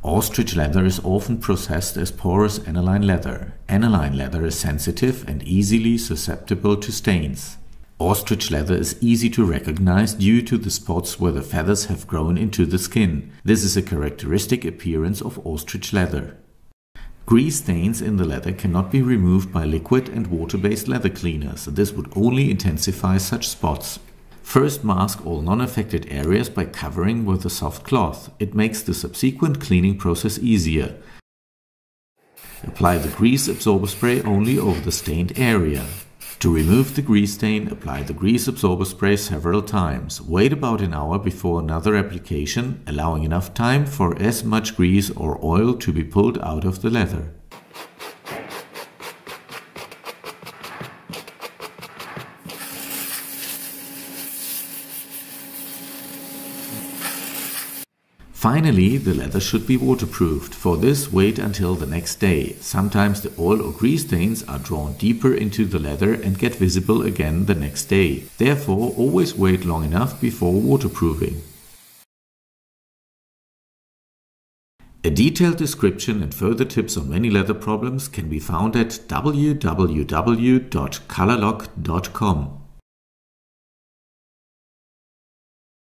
Ostrich leather is often processed as porous aniline leather. Aniline leather is sensitive and easily susceptible to stains. Ostrich leather is easy to recognize due to the spots where the feathers have grown into the skin. This is a characteristic appearance of ostrich leather. Grease stains in the leather cannot be removed by liquid and water-based leather cleaners. This would only intensify such spots. First, mask all non-affected areas by covering with a soft cloth. It makes the subsequent cleaning process easier. Apply the grease absorber spray only over the stained area. To remove the grease stain, apply the grease absorber spray several times. Wait about an hour before another application, allowing enough time for as much grease or oil to be pulled out of the leather. Finally, the leather should be waterproofed. For this, wait until the next day. Sometimes the oil or grease stains are drawn deeper into the leather and get visible again the next day. Therefore, always wait long enough before waterproofing. A detailed description and further tips on many leather problems can be found at www.colourlock.com.